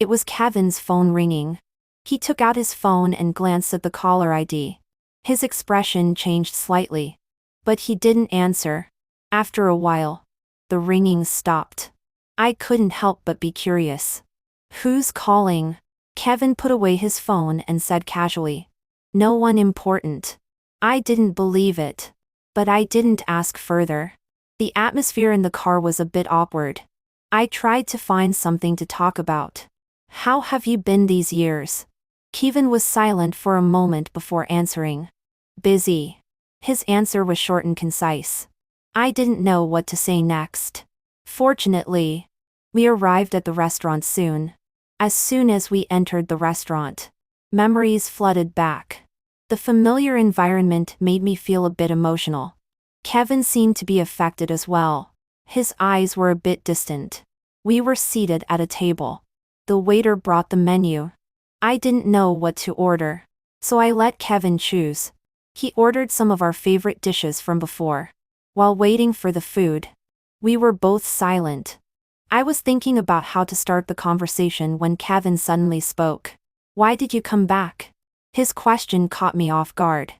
It was Kevin's phone ringing. He took out his phone and glanced at the caller ID. His expression changed slightly. But he didn't answer. After a while, the ringing stopped. I couldn't help but be curious. Who's calling? Kevin put away his phone and said casually. No one important. I didn't believe it. But I didn't ask further. The atmosphere in the car was a bit awkward. I tried to find something to talk about. How have you been these years? Kevin was silent for a moment before answering. Busy. His answer was short and concise. I didn't know what to say next. Fortunately, we arrived at the restaurant soon. As soon as we entered the restaurant, memories flooded back. The familiar environment made me feel a bit emotional. Kevin seemed to be affected as well. His eyes were a bit distant. We were seated at a table. The waiter brought the menu. I didn't know what to order, so I let Kevin choose. He ordered some of our favorite dishes from before. While waiting for the food, we were both silent. I was thinking about how to start the conversation when Kevin suddenly spoke. Why did you come back? His question caught me off guard.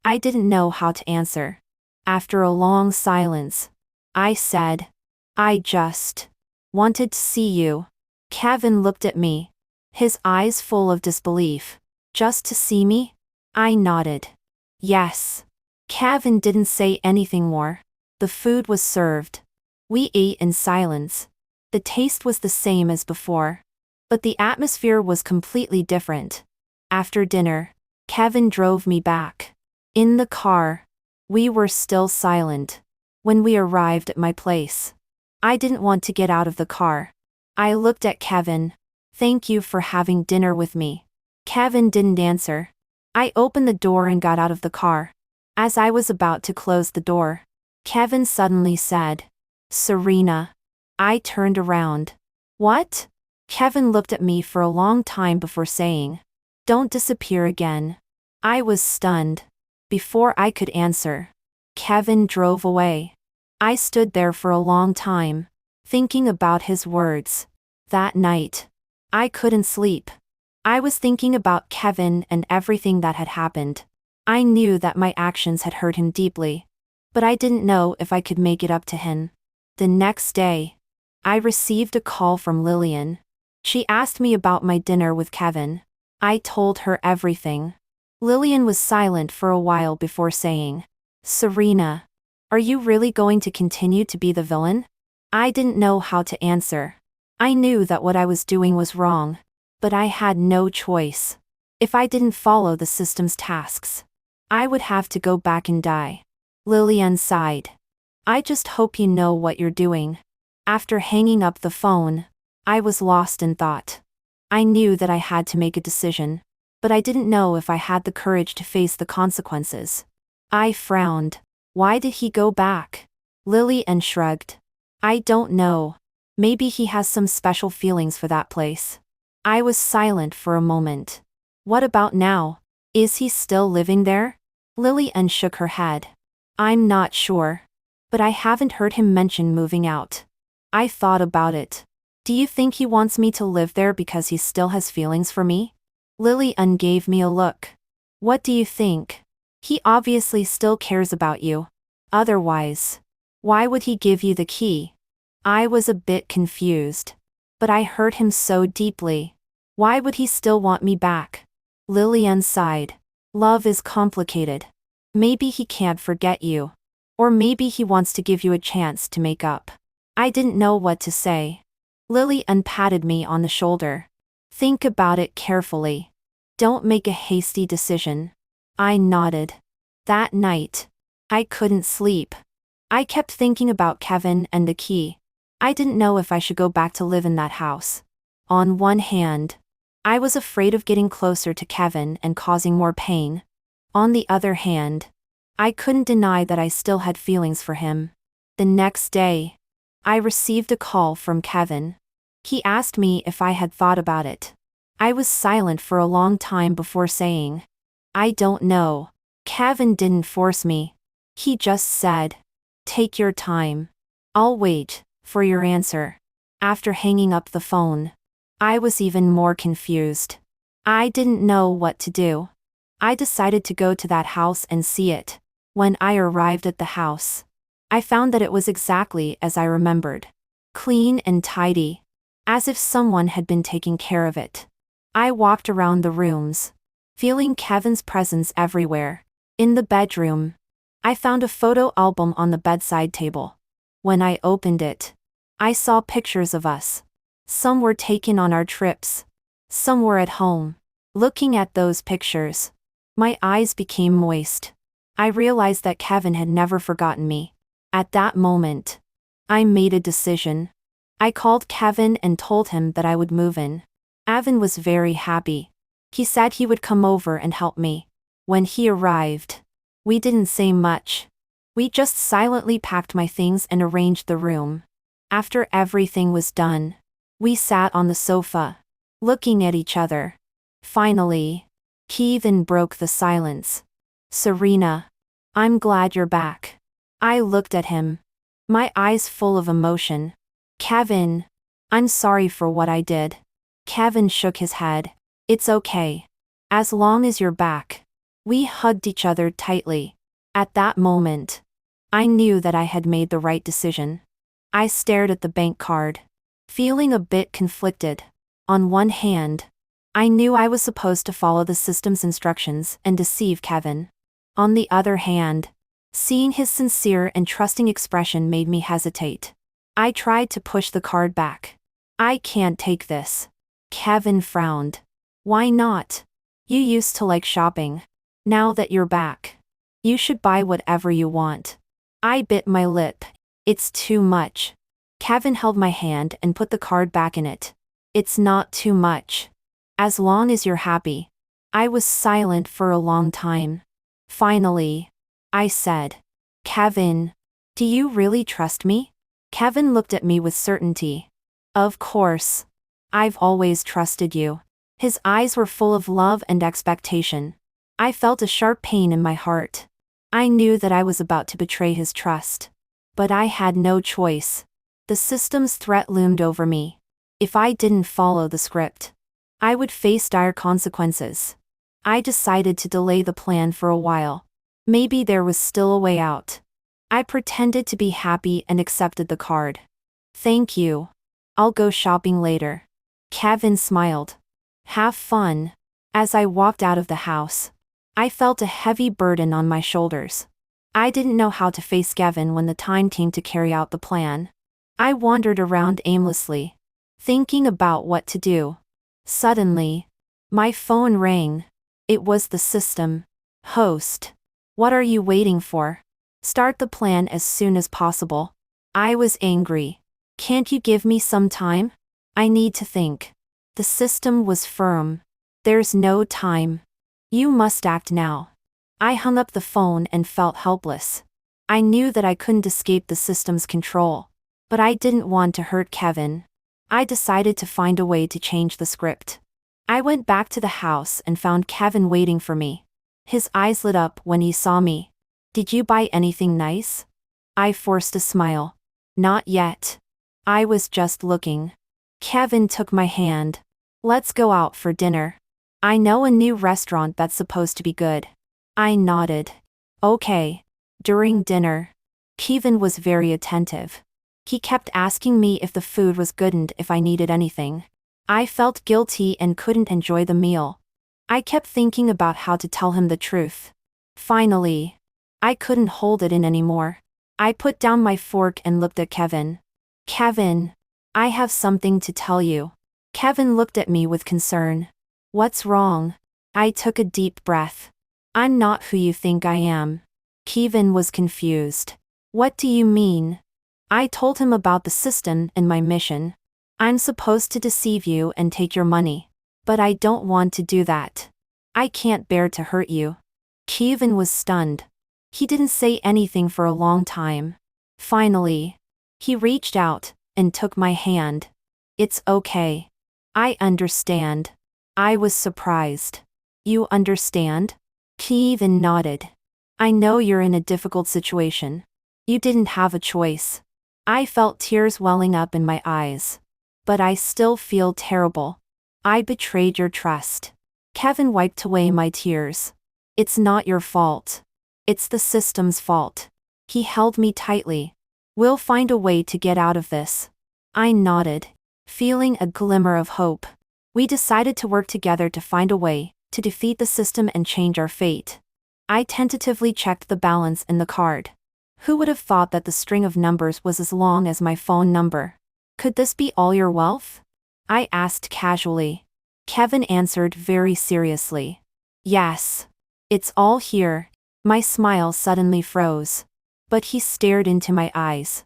I didn't know how to answer. After a long silence, I said, I just wanted to see you. Kevin looked at me, his eyes full of disbelief. Just to see me? I nodded. Yes. Kevin didn't say anything more. The food was served. We ate in silence. The taste was the same as before, but the atmosphere was completely different. After dinner, Kevin drove me back. In the car, we were still silent. When we arrived at my place, I didn't want to get out of the car. I looked at Kevin. Thank you for having dinner with me. Kevin didn't answer. I opened the door and got out of the car. As I was about to close the door, Kevin suddenly said, Serena. I turned around. What? Kevin looked at me for a long time before saying, Don't disappear again. I was stunned. Before I could answer, Kevin drove away. I stood there for a long time, thinking about his words. That night, I couldn't sleep. I was thinking about Kevin and everything that had happened. I knew that my actions had hurt him deeply, but I didn't know if I could make it up to him. The next day, I received a call from Lillian. She asked me about my dinner with Kevin. I told her everything. Lillian was silent for a while before saying, Serena, are you really going to continue to be the villain? I didn't know how to answer. I knew that what I was doing was wrong, but I had no choice. If I didn't follow the system's tasks, I would have to go back and die. Lillian sighed. I just hope you know what you're doing. After hanging up the phone, I was lost in thought. I knew that I had to make a decision, but I didn't know if I had the courage to face the consequences. I frowned. Why did he go back? Lillian shrugged. I don't know. Maybe he has some special feelings for that place. I was silent for a moment. What about now? Is he still living there? Lillian shook her head. I'm not sure. But I haven't heard him mention moving out. I thought about it. Do you think he wants me to live there because he still has feelings for me? Lillian gave me a look. What do you think? He obviously still cares about you. Otherwise, why would he give you the key? I was a bit confused. But I hurt him so deeply. Why would he still want me back? Lillian sighed. Love is complicated. Maybe he can't forget you. Or maybe he wants to give you a chance to make up. I didn't know what to say. Lillian patted me on the shoulder. Think about it carefully. Don't make a hasty decision. I nodded. That night, I couldn't sleep. I kept thinking about Kevin and the key. I didn't know if I should go back to live in that house. On one hand, I was afraid of getting closer to Kevin and causing more pain. On the other hand, I couldn't deny that I still had feelings for him. The next day, I received a call from Kevin. He asked me if I had thought about it. I was silent for a long time before saying, I don't know. Kevin didn't force me. He just said, take your time. I'll wait for your answer. After hanging up the phone, I was even more confused. I didn't know what to do. I decided to go to that house and see it. When I arrived at the house, I found that it was exactly as I remembered. Clean and tidy, as if someone had been taking care of it. I walked around the rooms, feeling Kevin's presence everywhere. In the bedroom, I found a photo album on the bedside table. When I opened it, I saw pictures of us. Some were taken on our trips. Some were at home. Looking at those pictures, my eyes became moist. I realized that Kevin had never forgotten me. At that moment, I made a decision. I called Kevin and told him that I would move in. Avin was very happy. He said he would come over and help me. When he arrived, we didn't say much. We just silently packed my things and arranged the room. After everything was done, we sat on the sofa, looking at each other. Finally, Kevin broke the silence. "Serena, I'm glad you're back." I looked at him, my eyes full of emotion. "Kevin, I'm sorry for what I did." Kevin shook his head. "It's okay. As long as you're back." We hugged each other tightly. At that moment, I knew that I had made the right decision. I stared at the bank card, feeling a bit conflicted. On one hand, I knew I was supposed to follow the system's instructions and deceive Kevin. On the other hand, seeing his sincere and trusting expression made me hesitate. I tried to push the card back. "I can't take this." Kevin frowned. "Why not? You used to like shopping. Now that you're back, you should buy whatever you want." I bit my lip. "It's too much." Kevin held my hand and put the card back in it. "It's not too much. As long as you're happy." I was silent for a long time. Finally, I said, "Kevin, do you really trust me?" Kevin looked at me with certainty. "Of course. I've always trusted you." His eyes were full of love and expectation. I felt a sharp pain in my heart. I knew that I was about to betray his trust. But I had no choice. The system's threat loomed over me. If I didn't follow the script, I would face dire consequences. I decided to delay the plan for a while. Maybe there was still a way out. I pretended to be happy and accepted the card. "Thank you. I'll go shopping later." Kevin smiled. "Have fun." As I walked out of the house, I felt a heavy burden on my shoulders. I didn't know how to face Kevin when the time came to carry out the plan. I wandered around aimlessly, thinking about what to do. Suddenly, my phone rang. It was the system. "Host. What are you waiting for? Start the plan as soon as possible." I was angry. "Can't you give me some time? I need to think." The system was firm. "There's no time. You must act now." I hung up the phone and felt helpless. I knew that I couldn't escape the system's control, but I didn't want to hurt Kevin. I decided to find a way to change the script. I went back to the house and found Kevin waiting for me. His eyes lit up when he saw me. "Did you buy anything nice?" I forced a smile. "Not yet. I was just looking." Kevin took my hand. "Let's go out for dinner. I know a new restaurant that's supposed to be good." I nodded. "Okay." During dinner, Kevin was very attentive. He kept asking me if the food was good and if I needed anything. I felt guilty and couldn't enjoy the meal. I kept thinking about how to tell him the truth. Finally, I couldn't hold it in anymore. I put down my fork and looked at Kevin. "Kevin, I have something to tell you." Kevin looked at me with concern. "What's wrong?" I took a deep breath. "I'm not who you think I am." Kevin was confused. "What do you mean?" I told him about the system and my mission. "I'm supposed to deceive you and take your money. But I don't want to do that. I can't bear to hurt you." Kevin was stunned. He didn't say anything for a long time. Finally, he reached out and took my hand. "It's okay. I understand." I was surprised. "You understand?" Kevin nodded. "I know you're in a difficult situation. You didn't have a choice." I felt tears welling up in my eyes. But I still feel terrible. I betrayed your trust. Kevin wiped away my tears. It's not your fault. It's the system's fault. He held me tightly. We'll find a way to get out of this. I nodded, feeling a glimmer of hope. We decided to work together to find a way to defeat the system and change our fate. I tentatively checked the balance in the card. Who would have thought that the string of numbers was as long as my phone number? Could this be all your wealth? I asked casually. Kevin answered very seriously. Yes. It's all here. My smile suddenly froze. But he stared into my eyes.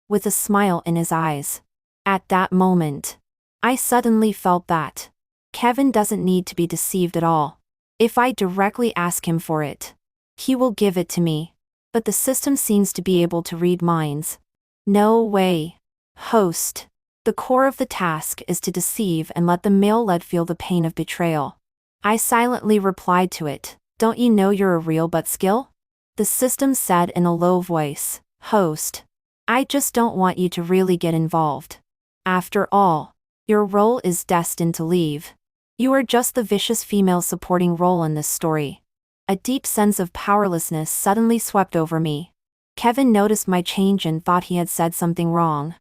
With a smile in his eyes. At that moment, I suddenly felt that Kevin doesn't need to be deceived at all. If I directly ask him for it, he will give it to me. But the system seems to be able to read minds. No way. Host. The core of the task is to deceive and let the male-led feel the pain of betrayal. I silently replied to it. Don't you know you're a real but skill? The system said in a low voice. Host. I just don't want you to really get involved. After all, your role is destined to leave. You are just the vicious female supporting role in this story. A deep sense of powerlessness suddenly swept over me. Kevin noticed my change and thought he had said something wrong.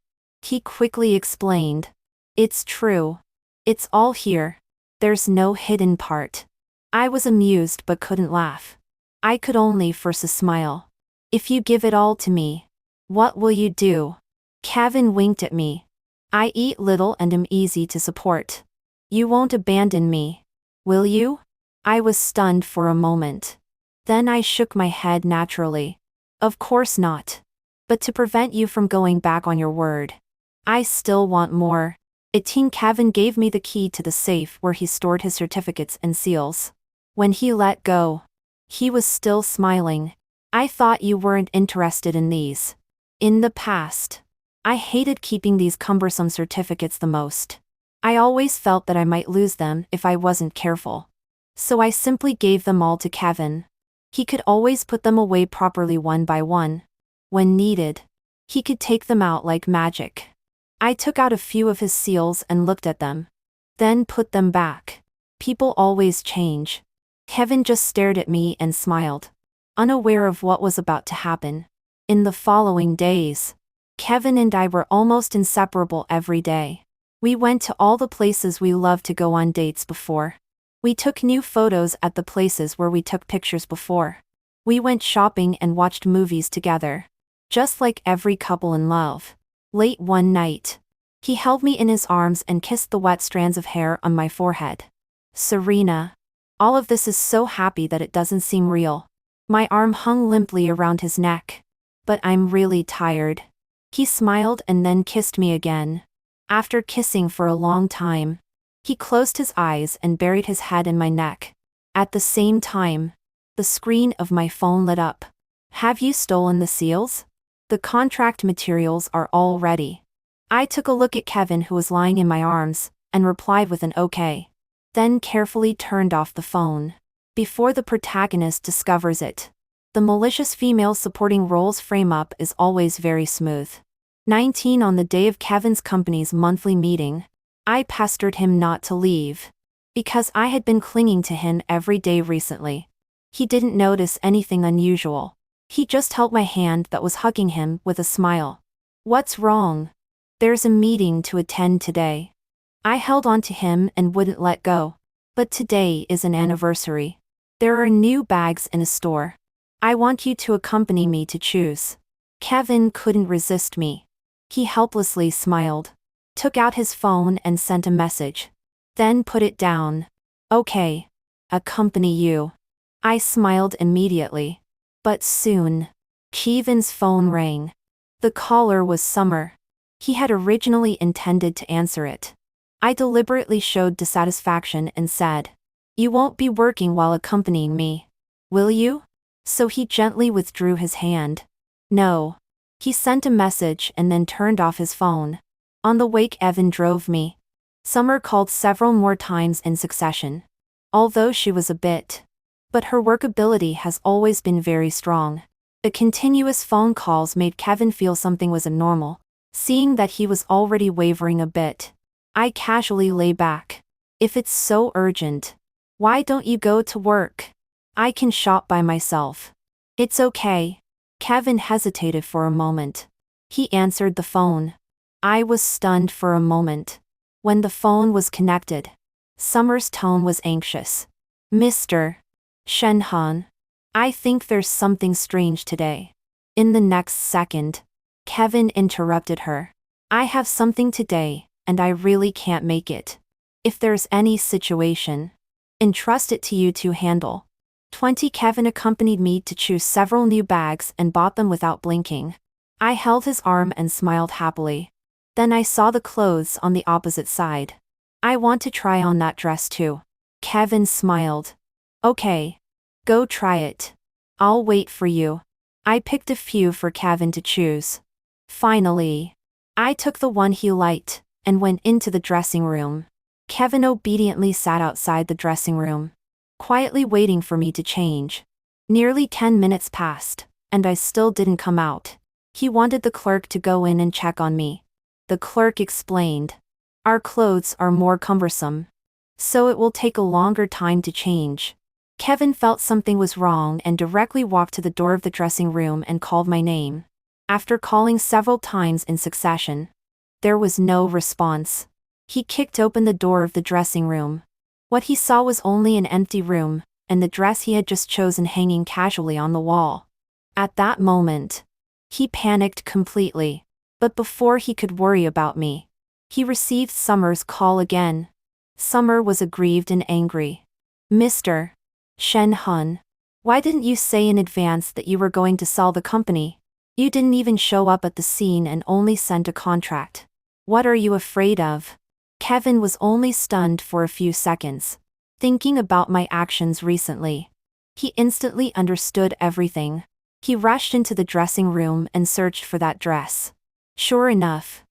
He quickly explained. It's true. It's all here. There's no hidden part. I was amused but couldn't laugh. I could only force a smile. If you give it all to me, what will you do? Kevin winked at me. I eat little and am easy to support. You won't abandon me, will you? I was stunned for a moment. Then I shook my head naturally. Of course not. But to prevent you from going back on your word, I still want more. Kevin gave me the key to the safe where he stored his certificates and seals. When he let go, he was still smiling. I thought you weren't interested in these. In the past, I hated keeping these cumbersome certificates the most. I always felt that I might lose them if I wasn't careful. So I simply gave them all to Kevin. He could always put them away properly one by one. When needed, he could take them out like magic. I took out a few of his seals and looked at them. Then put them back. People always change. Kevin just stared at me and smiled, unaware of what was about to happen. In the following days, Kevin and I were almost inseparable every day. We went to all the places we loved to go on dates before. We took new photos at the places where we took pictures before. We went shopping and watched movies together. Just like every couple in love. Late one night, he held me in his arms and kissed the wet strands of hair on my forehead. Serena. All of this is so happy that it doesn't seem real. My arm hung limply around his neck. But I'm really tired. He smiled and then kissed me again. After kissing for a long time, he closed his eyes and buried his head in my neck. At the same time, the screen of my phone lit up. Have you stolen the seals? The contract materials are all ready. I took a look at Kevin, who was lying in my arms, and replied with an okay. Then carefully turned off the phone. Before the protagonist discovers it. The malicious female supporting roles frame up is always very smooth. 19 On the day of Kevin's company's monthly meeting, I pestered him not to leave. Because I had been clinging to him every day recently. He didn't notice anything unusual. He just held my hand that was hugging him with a smile. What's wrong? There's a meeting to attend today. I held on to him and wouldn't let go. But today is an anniversary. There are new bags in a store. I want you to accompany me to choose. Kevin couldn't resist me. He helplessly smiled, took out his phone and sent a message. Then put it down. Okay. Accompany you. I smiled immediately. But soon, Kevin's phone rang. The caller was Summer. He had originally intended to answer it. I deliberately showed dissatisfaction and said, "You won't be working while accompanying me, will you?" So he gently withdrew his hand. No. He sent a message and then turned off his phone. On the wake, Evan drove me. Summer called several more times in succession. Although she was a bit. But her workability has always been very strong. The continuous phone calls made Kevin feel something was abnormal, seeing that he was already wavering a bit. I casually lay back. If it's so urgent, why don't you go to work? I can shop by myself. It's okay. Kevin hesitated for a moment. He answered the phone. I was stunned for a moment. When the phone was connected, Summer's tone was anxious. Mr. Shenhan, I think there's something strange today. In the next second, Kevin interrupted her. I have something today, and I really can't make it. If there's any situation, entrust it to you to handle. 20 Kevin accompanied me to choose several new bags and bought them without blinking. I held his arm and smiled happily. Then I saw the clothes on the opposite side. I want to try on that dress too. Kevin smiled. Okay. Go try it. I'll wait for you. I picked a few for Kevin to choose. Finally, I took the one he liked and went into the dressing room. Kevin obediently sat outside the dressing room, quietly waiting for me to change. Nearly 10 minutes passed, and I still didn't come out. He wanted the clerk to go in and check on me. The clerk explained. Our clothes are more cumbersome, so it will take a longer time to change. Kevin felt something was wrong and directly walked to the door of the dressing room and called my name. After calling several times in succession, there was no response. He kicked open the door of the dressing room. What he saw was only an empty room, and the dress he had just chosen hanging casually on the wall. At that moment, he panicked completely. But before he could worry about me, he received Summer's call again. Summer was aggrieved and angry. Mr. Shenhan, why didn't you say in advance that you were going to sell the company? You didn't even show up at the scene and only sent a contract. What are you afraid of? Kevin was only stunned for a few seconds, thinking about my actions recently. He instantly understood everything. He rushed into the dressing room and searched for that dress. Sure enough,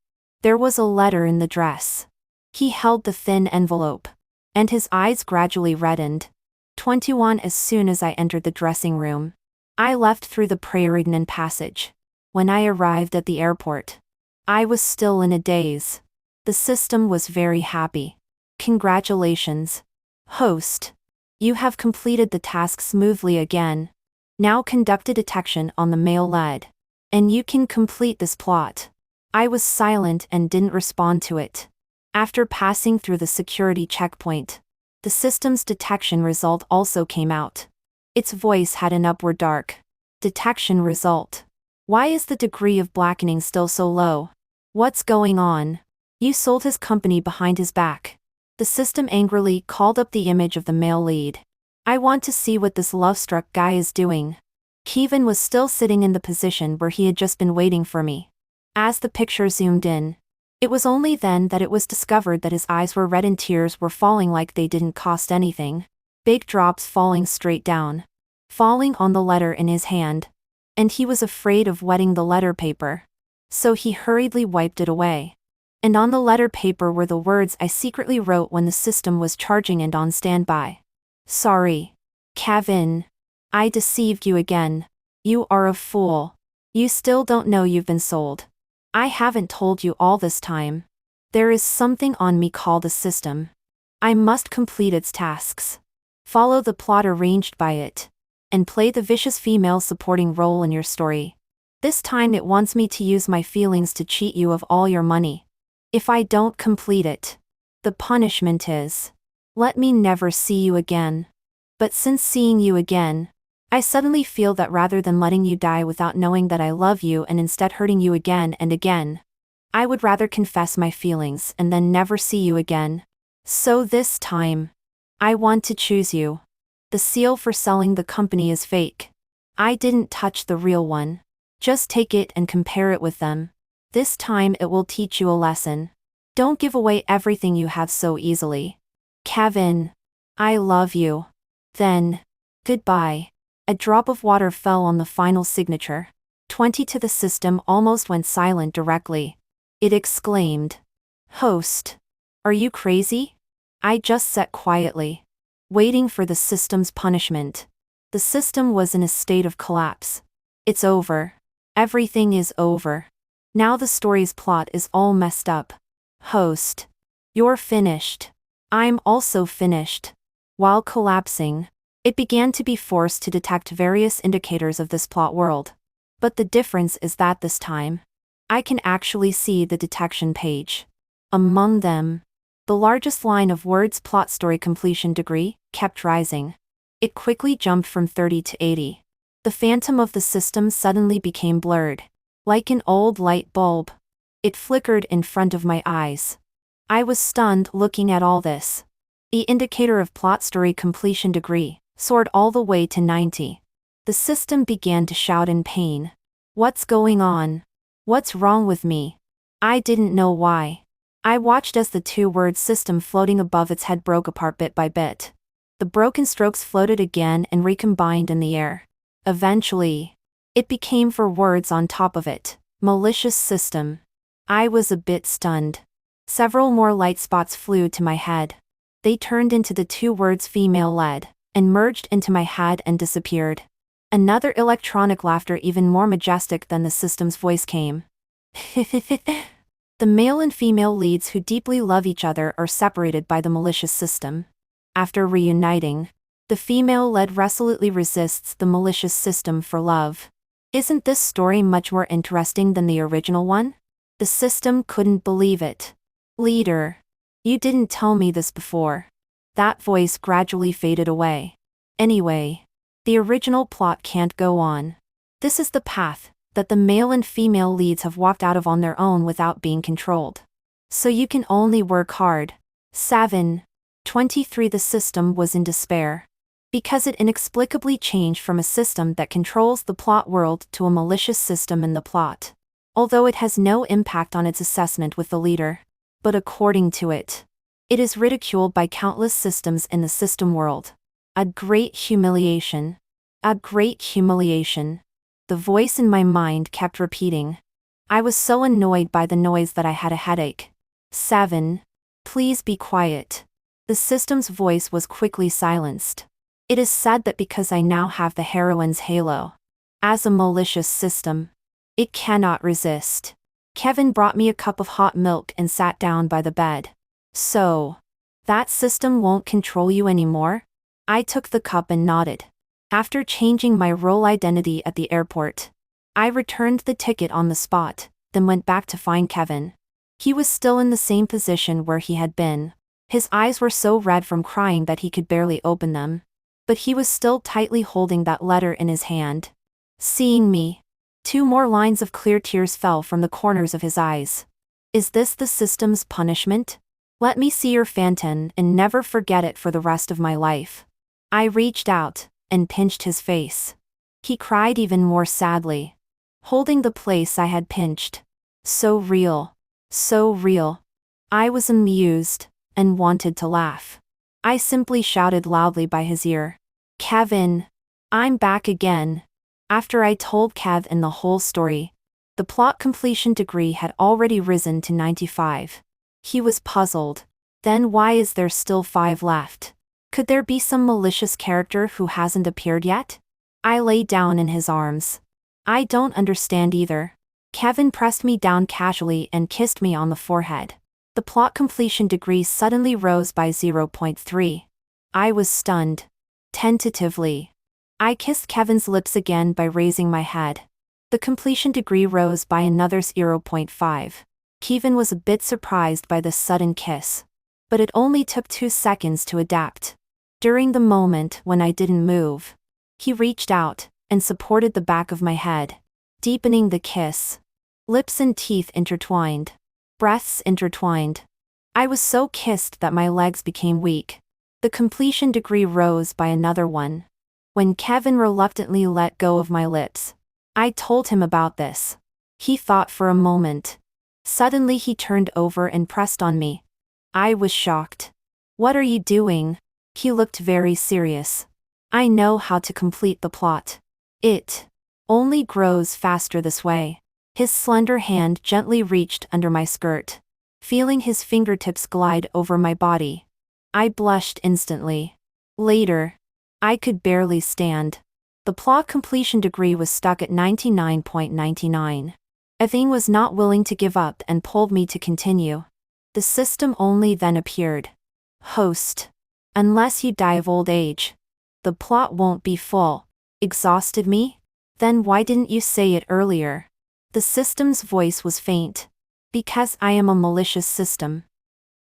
there was a letter in the dress. He held the thin envelope, and his eyes gradually reddened. 21 As soon as I entered the dressing room, I left through the Prairignan passage. When I arrived at the airport, I was still in a daze. The system was very happy. Congratulations, host. You have completed the task smoothly again. Now conduct a detection on the mail lead, and you can complete this plot. I was silent and didn't respond to it. After passing through the security checkpoint, the system's detection result also came out. Its voice had an upward dark. Detection result. Why is the degree of blackening still so low? What's going on? You sold his company behind his back. The system angrily called up the image of the male lead. I want to see what this love-struck guy is doing. Kevin was still sitting in the position where he had just been waiting for me. As the picture zoomed in, it was only then that it was discovered that his eyes were red and tears were falling like they didn't cost anything. Big drops falling straight down, falling on the letter in his hand. And he was afraid of wetting the letter paper, so he hurriedly wiped it away. And on the letter paper were the words I secretly wrote when the system was charging and on standby. Sorry, Kevin. I deceived you again. You are a fool. You still don't know you've been sold. I haven't told you all this time. There is something on me called a system. I must complete its tasks, follow the plot arranged by it, and play the vicious female supporting role in your story. This time it wants me to use my feelings to cheat you of all your money. If I don't complete it, the punishment is, let me never see you again. But since seeing you again, I suddenly feel that rather than letting you die without knowing that I love you and instead hurting you again and again, I would rather confess my feelings and then never see you again. So this time, I want to choose you. The seal for selling the company is fake. I didn't touch the real one. Just take it and compare it with them. This time it will teach you a lesson. Don't give away everything you have so easily. Kevin, I love you. Then, goodbye. A drop of water fell on the final signature. 20 to the system almost went silent directly. It exclaimed, Host, are you crazy? I just sat quietly, waiting for the system's punishment. The system was in a state of collapse. It's over. Everything is over. Now the story's plot is all messed up. Host, You're finished. I'm also finished. While collapsing, it began to be forced to detect various indicators of this plot world. But the difference is that this time, I can actually see the detection page. Among them, the largest line of words plot story completion degree kept rising. It quickly jumped from 30 to 80. The phantom of the system suddenly became blurred. Like an old light bulb. It flickered in front of my eyes. I was stunned looking at all this. The indicator of plot story completion degree soared all the way to 90. The system began to shout in pain. What's going on? What's wrong with me? I didn't know why. I watched as the two-word system floating above its head broke apart bit by bit. The broken strokes floated again and recombined in the air. Eventually, it became 4 words on top of it. Malicious system. I was a bit stunned. Several more light spots flew to my head. They turned into the 2 words female-led, and merged into my head and disappeared. Another electronic laughter even more majestic than the system's voice came. The male and female leads who deeply love each other are separated by the malicious system. After reuniting, the female lead resolutely resists the malicious system for love. Isn't this story much more interesting than the original one? The system couldn't believe it. Leader. You didn't tell me this before. That voice gradually faded away. Anyway, the original plot can't go on. This is the path that the male and female leads have walked out of on their own without being controlled. So you can only work hard. 7:23 The system was in despair. Because it inexplicably changed from a system that controls the plot world to a malicious system in the plot. Although it has no impact on its assessment with the leader. But according to it, it is ridiculed by countless systems in the system world. A great humiliation. A great humiliation. The voice in my mind kept repeating. I was so annoyed by the noise that I had a headache. 7. Please be quiet. The system's voice was quickly silenced. It is said that because I now have the heroine's halo. As a malicious system, it cannot resist. Kevin brought me a cup of hot milk and sat down by the bed. So, that system won't control you anymore? I took the cup and nodded. After changing my role identity at the airport, I returned the ticket on the spot, then went back to find Kevin. He was still in the same position where he had been. His eyes were so red from crying that he could barely open them. But he was still tightly holding that letter in his hand. Seeing me, 2 more lines of clear tears fell from the corners of his eyes. Is this the system's punishment? Let me see your phantom and never forget it for the rest of my life. I reached out and pinched his face. He cried even more sadly, holding the place I had pinched. So real. So real. I was amused and wanted to laugh. I simply shouted loudly by his ear. Kevin, I'm back again. After I told Kevin the whole story, the plot completion degree had already risen to 95. He was puzzled. Then why is there still 5 left? Could there be some malicious character who hasn't appeared yet? I lay down in his arms. I don't understand either. Kevin pressed me down casually and kissed me on the forehead. The plot completion degree suddenly rose by 0.3. I was stunned. Tentatively, I kissed Kevin's lips again by raising my head. The completion degree rose by another 0.5. Kevin was a bit surprised by this sudden kiss. But it only took 2 seconds to adapt. During the moment when I didn't move, he reached out and supported the back of my head, deepening the kiss. Lips and teeth intertwined. Breaths intertwined. I was so kissed that my legs became weak. The completion degree rose by another 1. When Kevin reluctantly let go of my lips, I told him about this. He thought for a moment. Suddenly he turned over and pressed on me. I was shocked. What are you doing? He looked very serious. I know how to complete the plot. It only grows faster this way. His slender hand gently reached under my skirt, feeling his fingertips glide over my body. I blushed instantly. Later, I could barely stand. The plot completion degree was stuck at 99.99. Kevin was not willing to give up and pulled me to continue. The system only then appeared. Host. Unless you die of old age. The plot won't be full. Exhausted me? Then why didn't you say it earlier? The system's voice was faint. Because I am a malicious system.